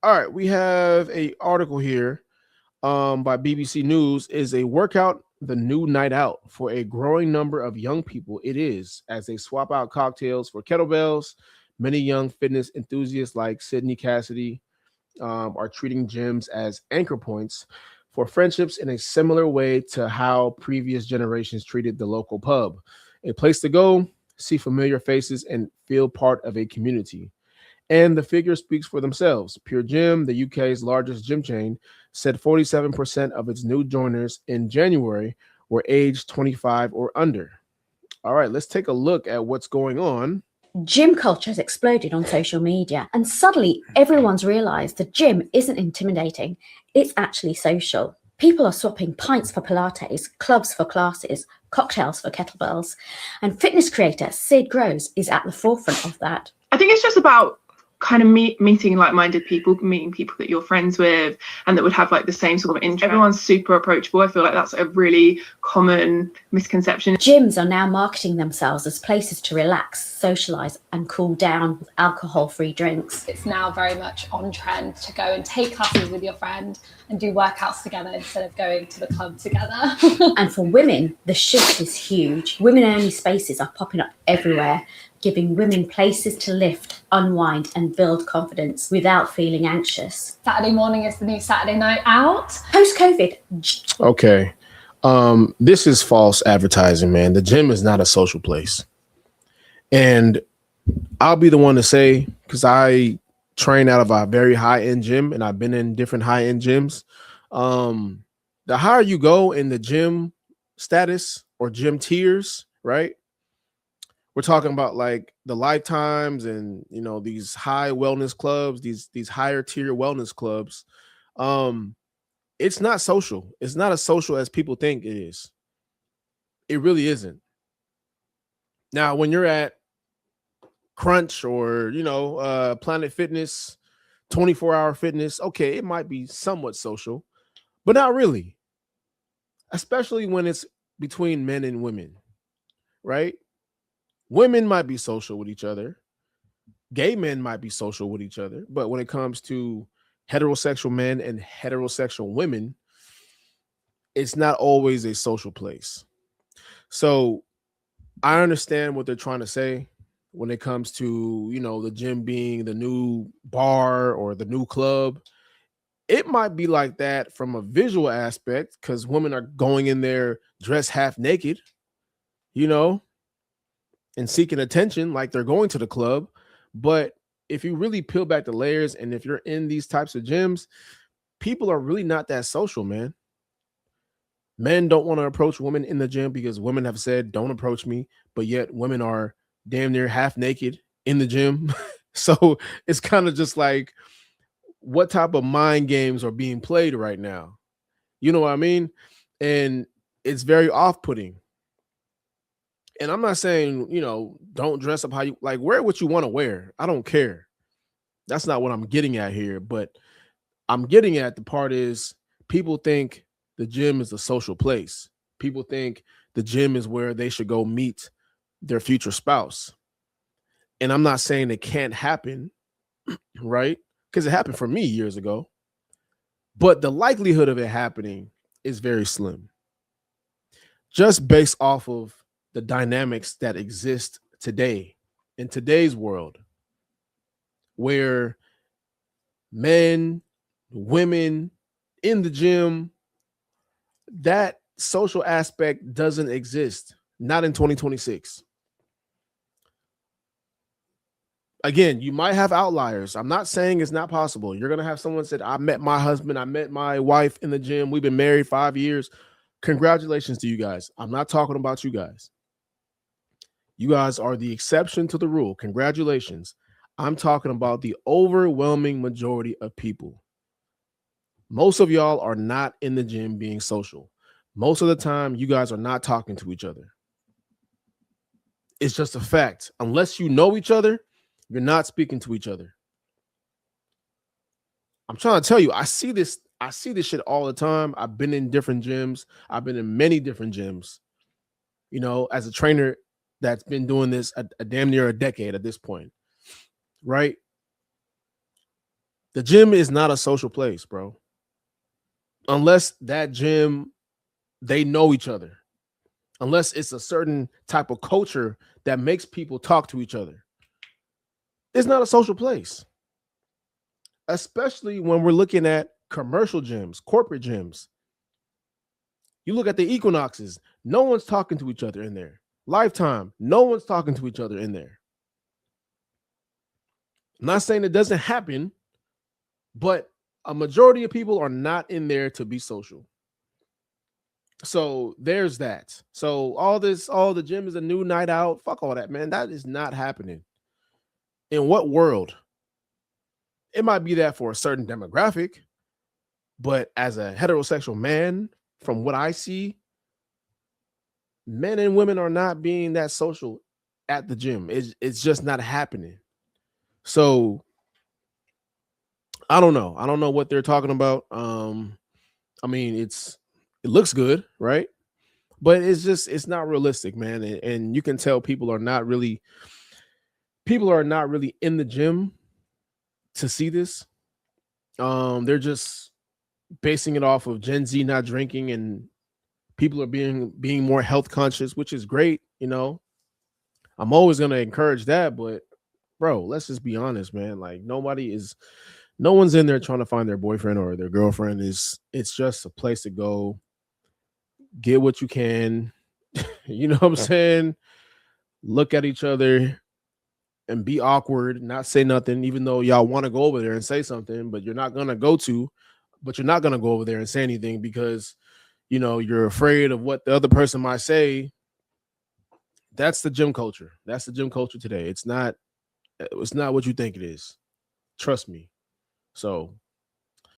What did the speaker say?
All right, we have a article here by BBC News. Is a workout the new night out for a growing number of young people? It is, as they swap out cocktails for kettlebells. Many young fitness enthusiasts like Sydney Cassidy are treating gyms as anchor points for friendships in a similar way to how previous generations treated the local pub. A place to go, see familiar faces, and feel part of a community. And the figure speaks for themselves. Pure Gym, the UK's largest gym chain, said 47% of its new joiners in January were aged 25 or under. All right, let's take a look at what's going on. Gym culture has exploded on social media, and suddenly everyone's realised the gym isn't intimidating, it's actually social. People are swapping pints for Pilates, clubs for classes, cocktails for kettlebells, and fitness creator Sid Groves is at the forefront of that. I think it's just about kind of meeting like-minded people, meeting people that you're friends with and that would have like the same sort of interest. Everyone's super approachable. I feel like that's a really common misconception. Gyms are now marketing themselves as places to relax, socialise and cool down with alcohol-free drinks. It's now very much on trend to go and take classes with your friend and do workouts together instead of going to the club together. And for women, the shift is huge. Women-only spaces are popping up everywhere, giving women places to lift, unwind and build confidence without feeling anxious. Saturday morning is the new Saturday night out. Post-COVID. Okay. This is false advertising, man. The gym is not a social place. And I'll be the one to say, because I train out of a very high-end gym and I've been in different high-end gyms. The higher you go in the gym status or gym tiers, right? We're talking about like the Lifetimes and, you know, these high wellness clubs, these higher tier wellness clubs. It's not social. It's not as social as people think it is. It really isn't. Now, when you're at Crunch or, you know, Planet Fitness, 24-hour fitness, okay, it might be somewhat social, but not really. Especially when it's between men and women, right? Women might be social with each other. Gay men might be social with each other. But when it comes to heterosexual men and heterosexual women, it's not always a social place. So I understand what they're trying to say when it comes to, you know, the gym being the new bar or the new club. It might be like that from a visual aspect because women are going in there dressed half naked, you know, and seeking attention like they're going to the club. But if you really peel back the layers and if you're in these types of gyms, people are really not that social, man. Men don't want to approach women in the gym because women have said, don't approach me. But yet women are damn near half naked in the gym. So it's kind of just like, what type of mind games are being played right now? You know what I mean? And it's very off-putting. And I'm not saying, you know, don't dress up how you like, wear what you want to wear. I don't care. That's not what I'm getting at here. But I'm getting at the part is people think the gym is a social place. People think the gym is where they should go meet their future spouse. And I'm not saying it can't happen, right? Because it happened for me years ago. But the likelihood of it happening is very slim. Just based off of the dynamics that exist today in today's world, where men, women in the gym, that social aspect doesn't exist. Not in 2026. Again, you might have outliers. I'm not saying it's not possible. You're going to have someone said, I met my husband, I met my wife in the gym. We've been married 5 years. Congratulations to you guys. I'm not talking about you guys. You guys are the exception to the rule. Congratulations. I'm talking about the overwhelming majority of people. Most of y'all are not in the gym being social. Most of the time, you guys are not talking to each other. It's just a fact. Unless you know each other, you're not speaking to each other. I'm trying to tell you, I see this shit all the time. I've been in different gyms. I've been in many different gyms. You know, as a trainer that's been doing this a damn near a decade at this point, right? The gym is not a social place, bro. Unless that gym, they know each other. Unless it's a certain type of culture that makes people talk to each other. It's not a social place. Especially when we're looking at commercial gyms, corporate gyms. You look at the Equinoxes, no one's talking to each other in there. Lifetime, no one's talking to each other in there. I'm not saying it doesn't happen, but a majority of people are not in there to be social. So there's that. So all the gym is a new night out. Fuck all that, man. That is not happening. In what world? It might be that for a certain demographic, but as a heterosexual man, from what I see, men and women are not being that social at the gym. It's just not happening. So I don't know. I don't know what they're talking about. I mean, it looks good, right? But it's not realistic, man. And you can tell people are not really in the gym to see this. They're just basing it off of Gen Z not drinking, and people are being more health conscious, which is great. You know, I'm always gonna encourage that, but bro, let's just be honest, man. Like no one's in there trying to find their boyfriend or their girlfriend. It's just a place to go get what you can. You know what I'm saying? Look at each other and be awkward, not say nothing, even though y'all want to go over there and say something, but you're not going to go over there and say anything because, you know, you're afraid of what the other person might say. That's the gym culture. That's the gym culture today. It's not what you think it is. Trust me. So